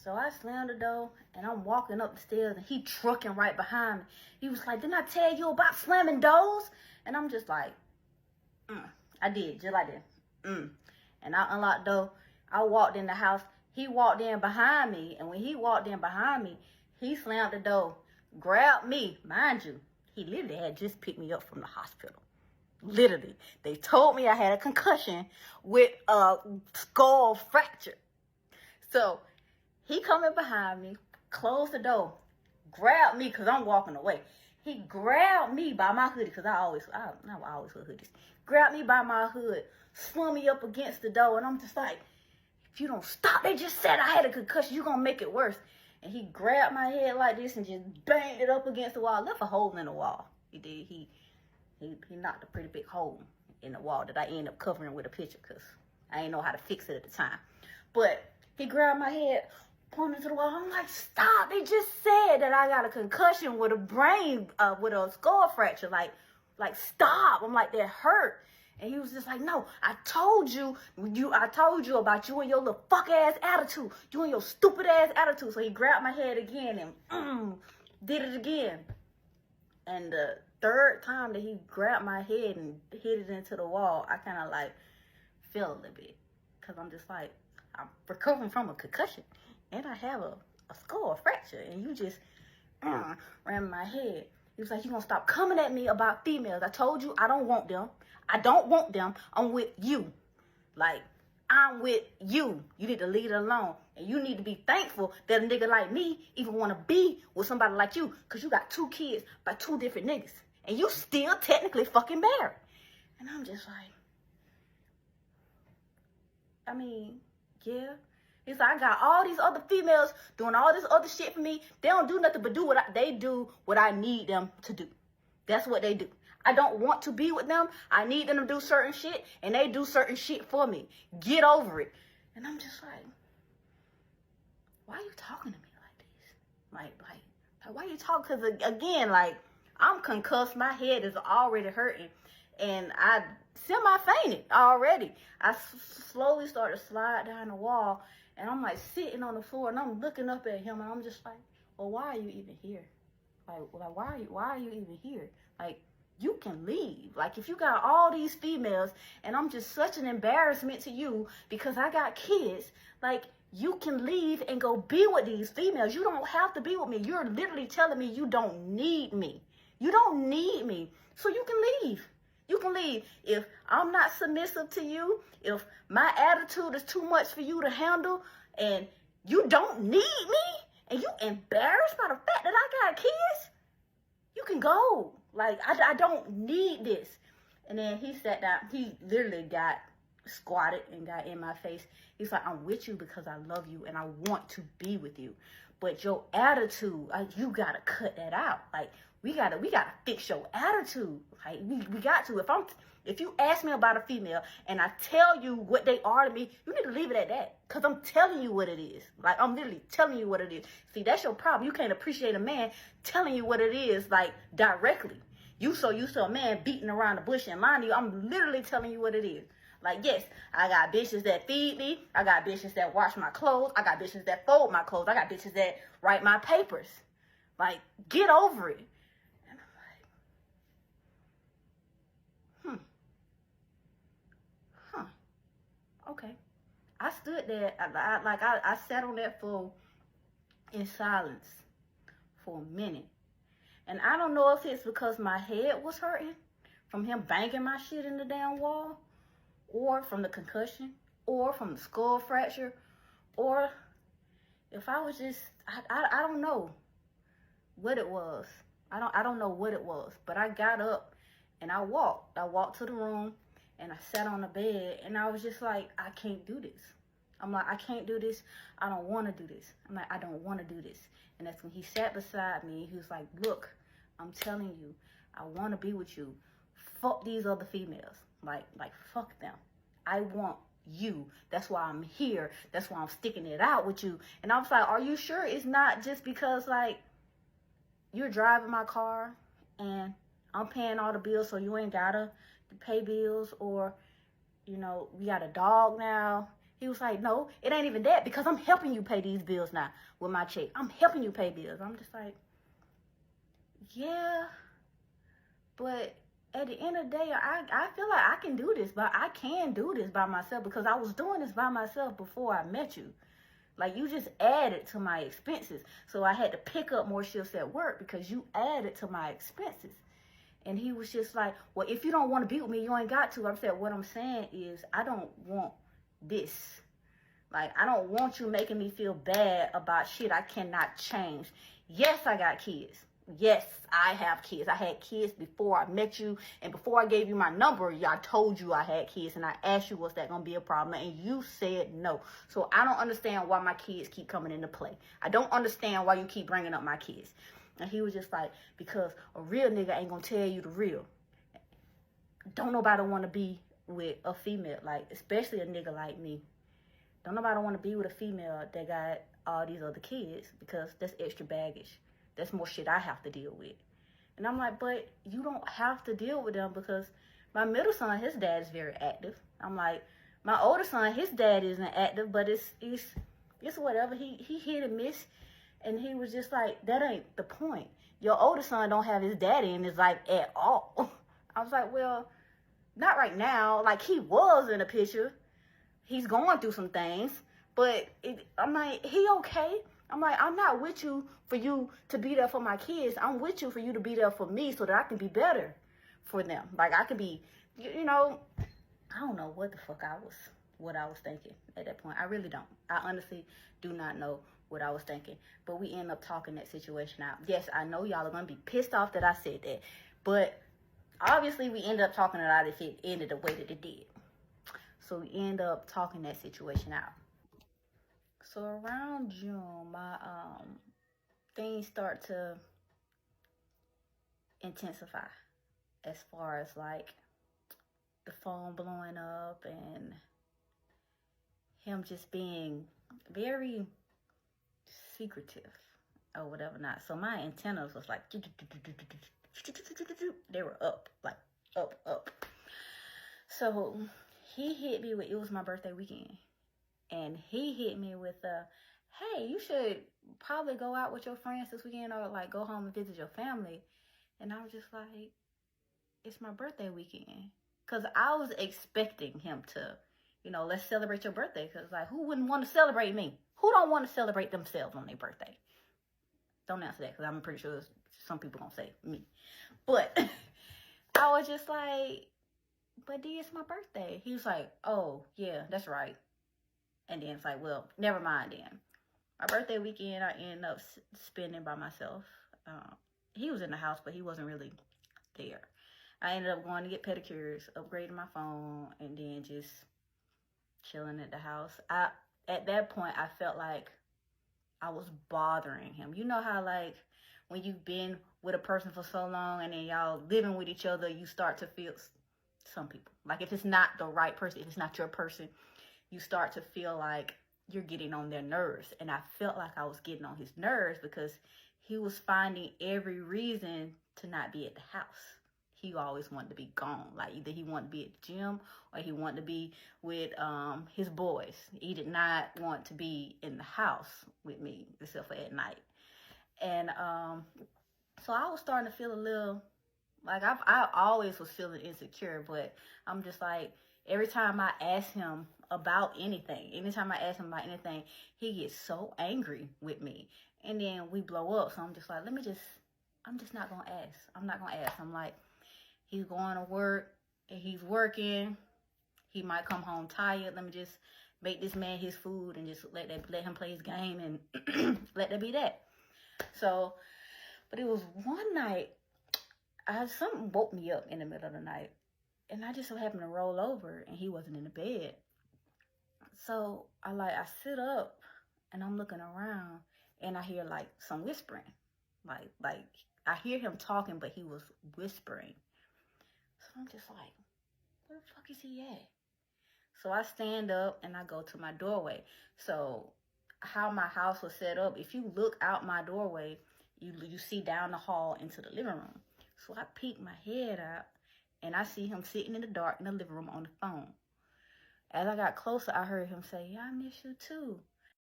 So I slammed the door, and I'm walking up the stairs, and he trucking right behind me. He was like, didn't I tell you about slamming doors? And I'm just like, I did, just like that. And I unlocked the door. I walked in the house. He walked in behind me, and when he walked in behind me, he slammed the door, grabbed me. Mind you, he literally had just picked me up from the hospital. Literally. They told me I had a concussion with a skull fracture. So he coming behind me, closed the door, grabbed me because I'm walking away. He grabbed me by my hoodie because I always wear hoodies. Grabbed me by my hood, swung me up against the door, and I'm just like, if you don't stop, they just said I had a concussion, you're going to make it worse. And he grabbed my head like this and just banged it up against the wall, left a hole in the wall. He did. He knocked a pretty big hole in the wall that I ended up covering with a picture because I didn't know how to fix it at the time. But he grabbed my head, pointed to the wall. I'm like, stop. They just said that I got a concussion with a brain, with a skull fracture. Like, stop. I'm like, that hurt. And he was just like, no, I told you about you and your little fuck ass attitude. You and your stupid ass attitude. So he grabbed my head again and did it again. And the third time that he grabbed my head and hit it into the wall, I kind of like fell a little bit. Because I'm just like, I'm recovering from a concussion. And I have a skull fracture. And you just ran my head. He was like, you gonna stop coming at me about females. I told you I don't want them. I don't want them. I'm with you. Like, I'm with you. You need to leave it alone. And you need to be thankful that a nigga like me even want to be with somebody like you. Because you got 2 kids by 2 different niggas. And you still technically fucking married. And I'm just like, I mean, yeah. He's like, I got all these other females doing all this other shit for me. They don't do nothing but do what I need them to do. That's what they do. I don't want to be with them. I need them to do certain shit, and they do certain shit for me. Get over it. And I'm just like, why are you talking to me like this? Like why are you talking? Because, again, like, I'm concussed. My head is already hurting, and I semi-fainted already. I slowly started to slide down the wall, and I'm, like, sitting on the floor, and I'm looking up at him, and I'm just like, well, why are you even here? Like why are you even here? Like, you can leave. Like, if you got all these females and I'm just such an embarrassment to you because I got kids, like, you can leave and go be with these females. You don't have to be with me. You're literally telling me you don't need me. You don't need me. So you can leave. You can leave. If I'm not submissive to you, if my attitude is too much for you to handle, and you don't need me, and you embarrassed by the fact that I got kids, you can go. Like, I don't need this. And then he sat down. He literally got squatted and got in my face. He's like, I'm with you because I love you and I want to be with you. But your attitude, you got to cut that out. Like, we gotta fix your attitude. Like, we got to. If you ask me about a female and I tell you what they are to me, you need to leave it at that. Because I'm telling you what it is. Like, I'm literally telling you what it is. See, that's your problem. You can't appreciate a man telling you what it is, like, directly. You so used to a man beating around the bush and lying to you. I'm literally telling you what it is. Like, yes, I got bitches that feed me. I got bitches that wash my clothes. I got bitches that fold my clothes. I got bitches that write my papers. Like, get over it. And I'm like, okay. I stood there, I sat on that floor in silence for a minute. And I don't know if it's because my head was hurting from him banging my shit in the damn wall, or from the concussion, or from the skull fracture, or if I was just, I don't know what it was. I don't know what it was, but I got up and I walked. I walked to the room and I sat on the bed and I was just like, I can't do this. I'm like, I can't do this. I don't want to do this. I'm like, I don't want to do this. And that's when he sat beside me. He was like, look, I'm telling you, I want to be with you. Fuck these other females. Like fuck them. I want you. That's why I'm here. That's why I'm sticking it out with you. And I was like, are you sure it's not just because, like, you're driving my car and I'm paying all the bills, so you ain't gotta pay bills, or, you know, we got a dog now He was like, no, it ain't even that because I'm helping you pay these bills now with my check. I'm helping you pay bills. I'm just like, yeah, but at the end of the day, I feel like I can do this, but I can do this by myself because I was doing this by myself before I met you. Like, you just added to my expenses. So I had to pick up more shifts at work because you added to my expenses. And he was just like, well, if you don't want to be with me, you ain't got to. I said, what I'm saying is I don't want this. Like, I don't want you making me feel bad about shit I cannot change. Yes, I got kids. Yes, I have kids. I had kids before I met you. And before I gave you my number, I told you I had kids. And I asked you, was that going to be a problem? And you said no. So I don't understand why my kids keep coming into play. I don't understand why you keep bringing up my kids. And he was just like, because a real nigga ain't going to tell you the real. Don't nobody want to be with a female, like, especially a nigga like me. Don't nobody want to be with a female that got all these other kids because that's extra baggage. That's more shit I have to deal with. And I'm like, but you don't have to deal with them because my middle son, his dad is very active. I'm like, my older son, his dad isn't active, but it's whatever. He hit and miss. And he was just like, that ain't the point. Your older son don't have his daddy in his life at all. I was like, well, not right now. Like, he was in a picture. He's going through some things. But I'm like, he okay? I'm like, I'm not with you for you to be there for my kids. I'm with you for you to be there for me so that I can be better for them. Like, I can be, you know, I don't know what the fuck what I was thinking at that point. I really don't. I honestly do not know what I was thinking. But we end up talking that situation out. Yes, I know y'all are going to be pissed off that I said that. But obviously we ended up talking it out if it ended the way that it did. So we end up talking that situation out. So around June, my things start to intensify as far as like the phone blowing up and him just being very secretive or whatever not. So my antennas was like, they were up, like up. So he hit me with, it was my birthday weekend. And he hit me with hey, you should probably go out with your friends this weekend or like go home and visit your family. And I was just like, it's my birthday weekend. Because I was expecting him to, you know, let's celebrate your birthday. Because like, who wouldn't want to celebrate me? Who don't want to celebrate themselves on their birthday? Don't answer that because I'm pretty sure some people gonna say me. But I was just like, but D, it's my birthday. He was like, oh, yeah, that's right. And then it's like, well, never mind then. My birthday weekend, I ended up spending by myself. He was in the house, but he wasn't really there. I ended up going to get pedicures, upgrading my phone, and then just chilling at the house. At that point, I felt like I was bothering him. You know how, like, when you've been with a person for so long and then y'all living with each other, you start to feel, some people, like if it's not the right person, if it's not your person, you start to feel like you're getting on their nerves. And I felt like I was getting on his nerves because he was finding every reason to not be at the house. He always wanted to be gone. Like either he wanted to be at the gym or he wanted to be with his boys. He did not want to be in the house with me except for at night. And so I was starting to feel a little, like I always was feeling insecure, but I'm just like, every time I ask him about anything, he gets so angry with me. And then we blow up. So I'm just like, I'm just not going to ask. I'm not going to ask. I'm like, he's going to work and he's working. He might come home tired. Let me just make this man his food and just let him play his game and let that be that. So, but it was one night, something woke me up in the middle of the night. And I just so happened to roll over and he wasn't in the bed. So I sit up and I'm looking around and I hear like some whispering. Like I hear him talking, but he was whispering. So I'm just like, where the fuck is he at? So I stand up and I go to my doorway. So how my house was set up, if you look out my doorway, you see down the hall into the living room. So I peek my head out and I see him sitting in the dark in the living room on the phone. As I got closer, I heard him say, yeah, I miss you too.